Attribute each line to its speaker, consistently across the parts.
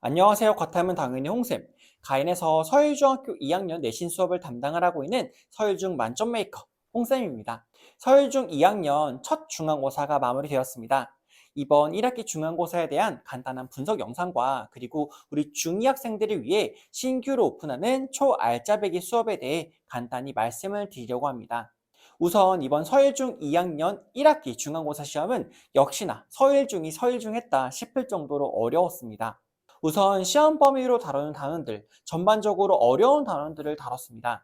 Speaker 1: 안녕하세요. 과탐은 당연히 홍쌤. 가인에서 서울중학교 2학년 내신 수업을 담당을 하고 있는 서울중 만점 메이커 홍쌤입니다. 서울중 2학년 첫 중간고사가 마무리되었습니다. 이번 1학기 중간고사에 대한 간단한 분석 영상과 그리고 우리 중2 학생들을 위해 신규로 오픈하는 초알짜배기 수업에 대해 간단히 말씀을 드리려고 합니다. 우선 이번 서울중 2학년 1학기 중간고사 시험은 역시나 서울중이 서울중했다 싶을 정도로 어려웠습니다. 우선 시험 범위로 다루는 단원들, 전반적으로 어려운 단원들을 다뤘습니다.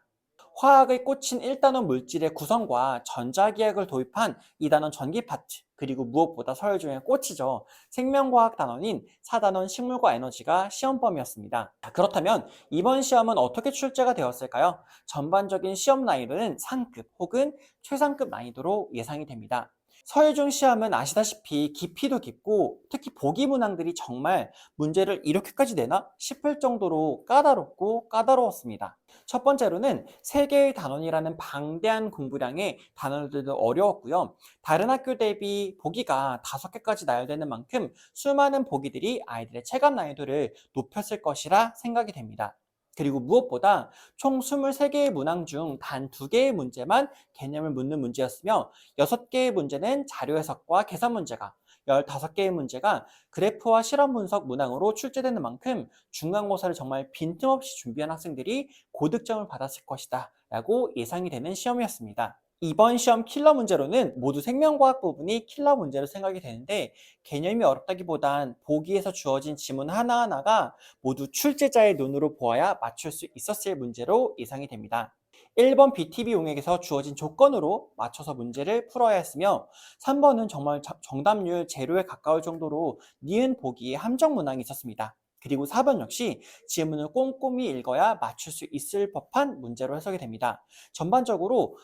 Speaker 1: 화학의 꽂힌 1단원 물질의 구성과 전자기학을 도입한 2단원 전기 파트, 그리고 무엇보다 서열중에 꽂히죠. 생명과학 단원인 4단원 식물과 에너지가 시험 범위였습니다. 그렇다면 이번 시험은 어떻게 출제가 되었을까요? 전반적인 시험 난이도는 상급 혹은 최상급 난이도로 예상이 됩니다. 서울중 시험은 아시다시피 깊이도 깊고 특히 보기 문항들이 정말 문제를 이렇게까지 내나 싶을 정도로 까다롭고 까다로웠습니다. 첫 번째로는 3개의 단원이라는 방대한 공부량에 단원들도 어려웠고요. 다른 학교 대비 보기가 5개까지 나열되는 만큼 수많은 보기들이 아이들의 체감 난이도를 높였을 것이라 생각이 됩니다. 그리고 무엇보다 총 23개의 문항 중 단 2개의 문제만 개념을 묻는 문제였으며 6개의 문제는 자료 해석과 계산 문제가, 15개의 문제가 그래프와 실험 분석 문항으로 출제되는 만큼 중간고사를 정말 빈틈없이 준비한 학생들이 고득점을 받았을 것이다 라고 예상이 되는 시험이었습니다. 이번 시험 킬러 문제로는 모두 생명과학 부분이 킬러 문제로 생각이 되는데 개념이 어렵다기보단 보기에서 주어진 지문 하나하나가 모두 출제자의 눈으로 보아야 맞출 수 있었을 문제로 예상이 됩니다. 1번 BTB 용액에서 주어진 조건으로 맞춰서 문제를 풀어야 했으며 3번은 정말 정답률 제로에 가까울 정도로 니은 보기에 함정 문항이 있었습니다. 그리고 4번 역시 지문을 꼼꼼히 읽어야 맞출 수 있을 법한 문제로 해석이 됩니다. 전반적으로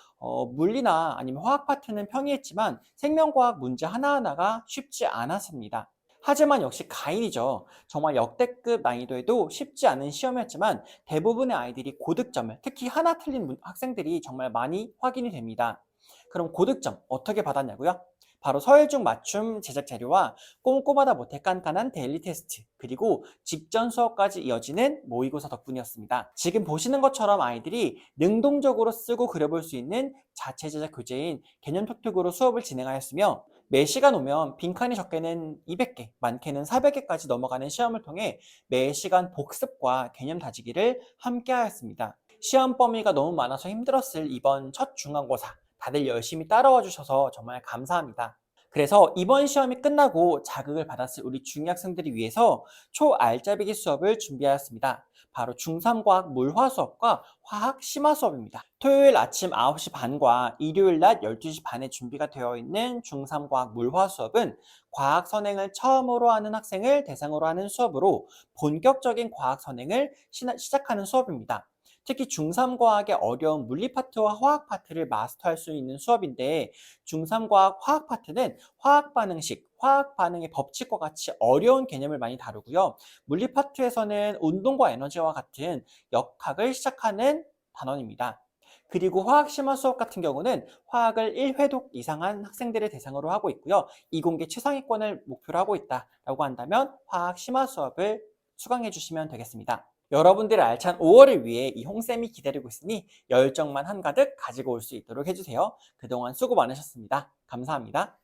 Speaker 1: 물리나 아니면 화학 파트는 평이했지만 생명과학 문제 하나하나가 쉽지 않았습니다. 하지만 역시 가인이죠. 정말 역대급 난이도에도 쉽지 않은 시험이었지만 대부분의 아이들이 고득점을, 특히 하나 틀린 학생들이 정말 많이 확인이 됩니다. 그럼 고득점 어떻게 받았냐고요? 바로 서열중 맞춤 제작 자료와 꼼꼼하다 못해 깐깐한 데일리 테스트, 그리고 직전 수업까지 이어지는 모의고사 덕분이었습니다. 지금 보시는 것처럼 아이들이 능동적으로 쓰고 그려볼 수 있는 자체 제작 교재인 개념 톡톡으로 수업을 진행하였으며 매 시간 오면 빈칸이 적게는 200개, 많게는 400개까지 넘어가는 시험을 통해 매 시간 복습과 개념 다지기를 함께 하였습니다. 시험 범위가 너무 많아서 힘들었을 이번 첫 중간고사, 다들 열심히 따라와 주셔서 정말 감사합니다. 그래서 이번 시험이 끝나고 자격을 받았을 우리 중학생들을 위해서 초알짜배기 수업을 준비하였습니다. 바로 중3과학 물화 수업과 화학 심화 수업입니다. 토요일 아침 9시 반과 일요일 낮 12시 반에 준비가 되어 있는 중3과학 물화 수업은 과학 선행을 처음으로 하는 학생을 대상으로 하는 수업으로 본격적인 과학 선행을 시작하는 수업입니다. 특히 중3과학의 어려운 물리 파트와 화학 파트를 마스터할 수 있는 수업인데 중3과학 화학 파트는 화학 반응식, 화학 반응의 법칙과 같이 어려운 개념을 많이 다루고요. 물리 파트에서는 운동과 에너지와 같은 역학을 시작하는 단원입니다. 그리고 화학 심화 수업 같은 경우는 화학을 1회독 이상한 학생들을 대상으로 하고 있고요. 이공계 최상위권을 목표로 하고 있다라고 한다면 화학 심화 수업을 수강해 주시면 되겠습니다. 여러분들의 알찬 5월을 위해 이 홍쌤이 기다리고 있으니 열정만 한가득 가지고 올 수 있도록 해주세요. 그동안 수고 많으셨습니다. 감사합니다.